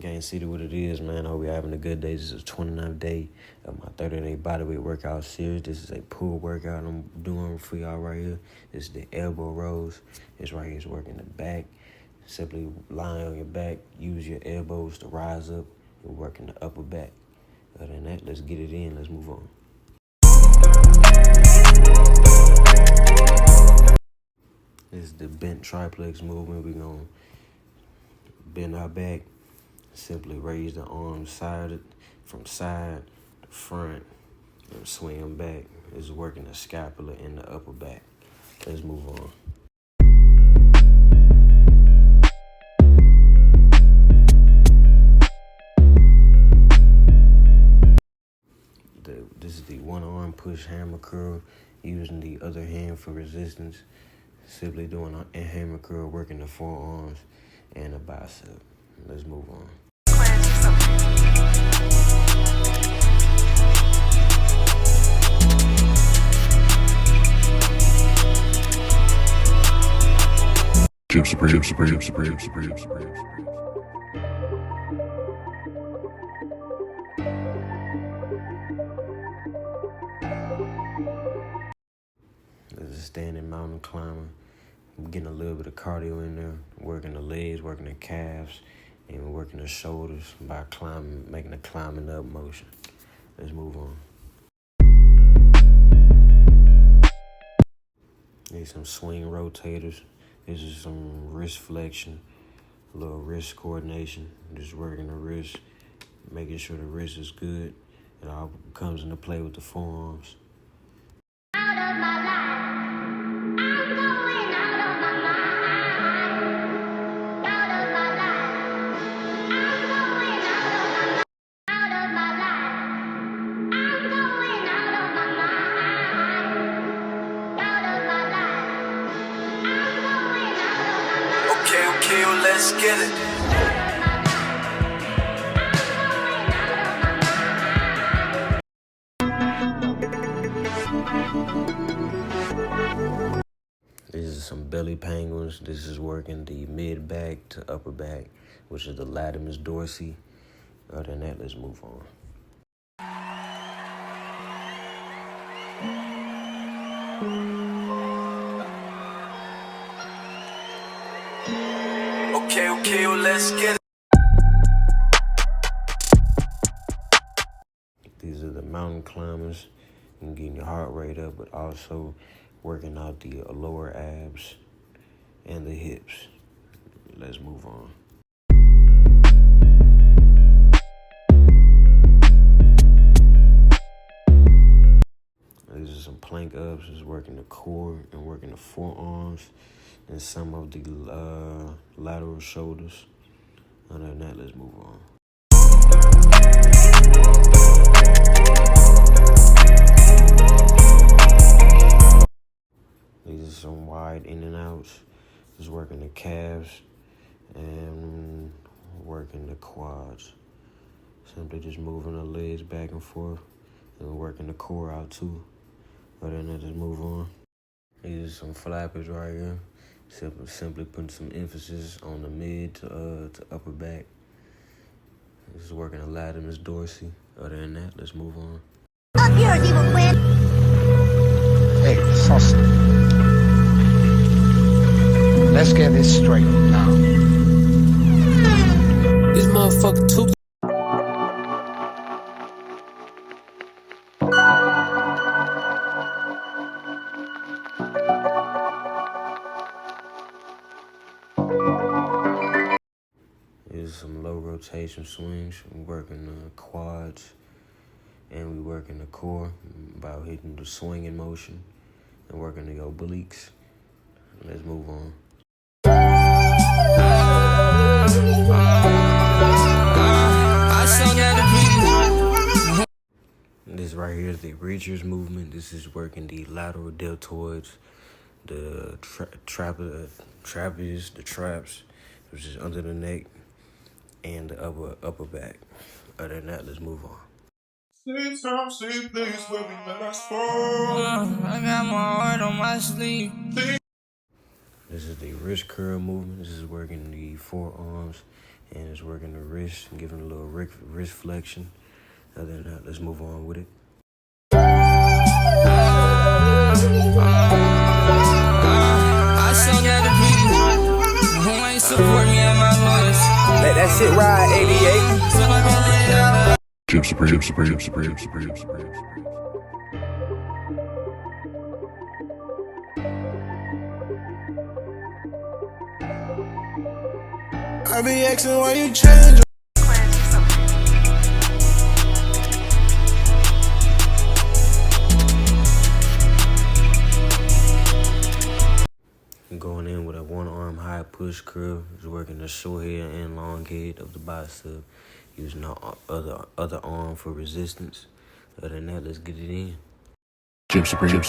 Gang City, what it is, man. I hope you're having a good day. This is the 29th day of my 30-day bodyweight workout series. This is a pull workout I'm doing for y'all right here. This is the elbow rolls. This right here is working the back. Simply lying on your back. Use your elbows to rise up. You're working the upper back. Other than that, let's get it in. Let's move on. This is the bent triplex movement. We're going to bend our back. Simply raise the arms from side to front and swing them back. It's working the scapula and the upper back. Let's move on. This is the one arm push hammer curl, using the other hand for resistance. Simply doing a hammer curl, working the forearms and the bicep. Let's move on. Supreme. This is a standing mountain climber. I'm getting a little bit of cardio in there, working the legs, working the calves, and working the shoulders by climbing, making a climbing up motion. Let's move on. There's some swing rotators. This is some wrist flexion, a little wrist coordination. Just working the wrist, making sure the wrist is good. It all comes into play with the forearms. Okay, let's get it. These are some belly penguins. This is working the mid back to upper back, which is the latimus dorsi. Other than that, let's move on. Okay, let's get it. These are the mountain climbers and getting your heart rate up, but also working out the lower abs and the hips. Let's move on. These are some plank ups. It's working the core and working the forearms and some of the lateral shoulders. Other than that, let's move on. These are some wide in and outs. Just working the calves and working the quads. Simply just moving the legs back and forth and working the core out too. Other than that, just move on. These are some flappers right here. Simply putting some emphasis on the mid to upper back. This is working the latimus dorsi. Other than that, let's move on. Up yours, evil twin. Hey, saucy. Let's get this straight now. This motherfucker too. There's some low rotation swings. We're working the quads and we working the core by hitting the swinging motion and working the obliques. Let's move on. This right here is the reachers movement. This is working the lateral deltoids, the trapezius, the traps, which is under the neck, and the upper back. Other than that, let's move on. Same time, same place where we met last fall. I got my heart on my sleeve. This is the wrist curl movement. This is working the forearms and it's working the wrist, giving a little wrist flexion. Other than that, let's move on with it. I sung at the people who ain't support me at my lowest. Let that shit ride, 88. So I can lay out. Jim Supreme. I be asking why you change. Going in with a one-arm high push curl, is working the short head and long head of the bicep, using the other arm for resistance. Other than that, let's get it in. Jim Supreme.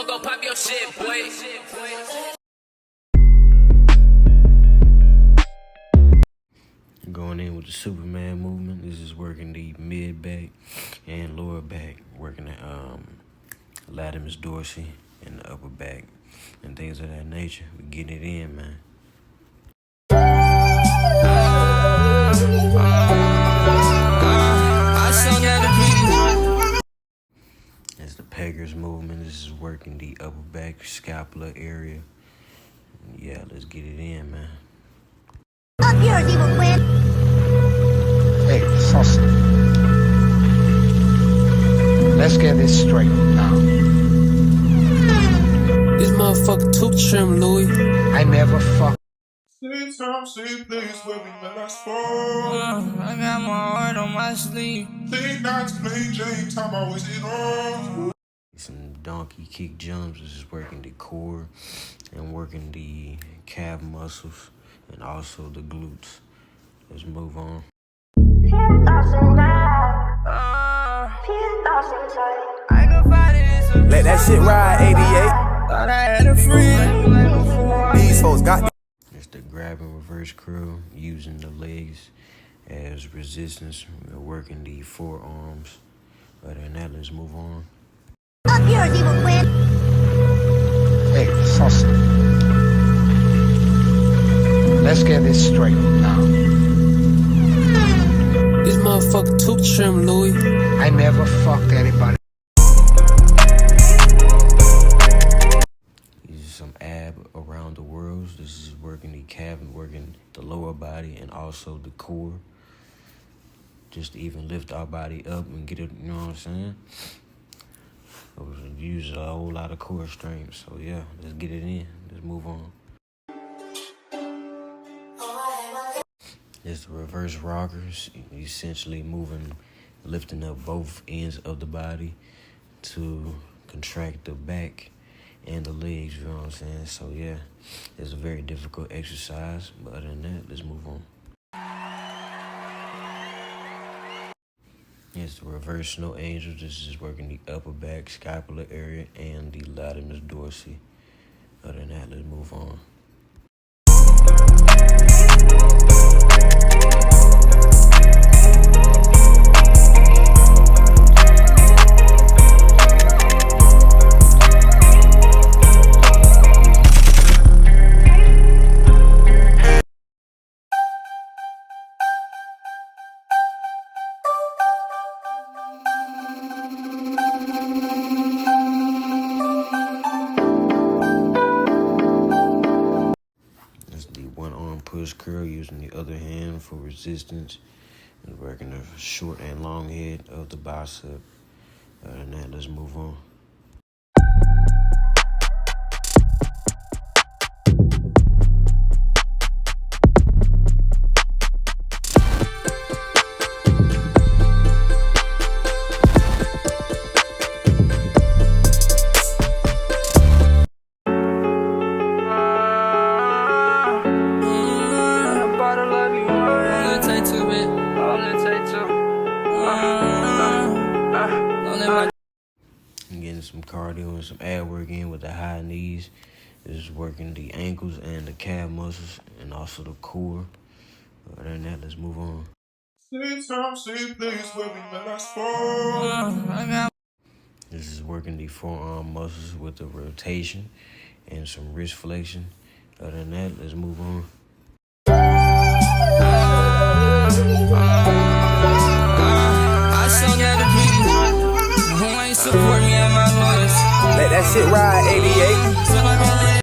Go pop your shit, boy. Going in with the Superman movement. This is working the mid back and lower back, working the latimus dorsi and the upper back and things of that nature. We getting it in, man. I sung at the people. That's the peggers movement. This is working the upper back scapular area. Yeah, let's get it in, man. Up yours, evil twin. Hey, saucy. Let's get this straight now. This motherfucker too trim, Louis. I never fuck. Same time, same place where we met last fall. I got my heart on my sleeve. Late nights, plain Jane, time always in on. Some donkey kick jumps. This is working the core and working the calf muscles and also the glutes. Let's move on. Let that shit ride, 88. Thought I had a friend. These folks got It's the grab and reverse curl, using the legs as resistance. We're working the forearms. Other than that, let's move on. Up yours, evil twin. Hey, saucy. Let's get this straight now. This motherfucker too trim, Louis. I never fucked anybody. These are some ab around the world. This is working the calf and working the lower body and also the core. Just to even lift our body up and get it, you know what I'm saying? We use a whole lot of core strength. So yeah, let's get it in. Let's move on. It's the reverse rockers, essentially lifting up both ends of the body to contract the back and the legs, you know what I'm saying? So yeah, it's a very difficult exercise, but other than that, let's move on. It's the reverse snow angel. This is working the upper back scapular area and the latimus dorsi. Other than that, let's move on. Push curl, using the other hand for resistance and working the short and long head of the bicep. Other than that, let's move on. I'm getting some cardio and some ab work in with the high knees. This is working the ankles and the calf muscles and also the core. Other than that, let's move on. Same time, same place where we met last fall. This is working the forearm muscles with the rotation and some wrist flexion. Other than that, let's move on. I still got the people who ain't support me at my lowest. Let that shit ride, 88. So I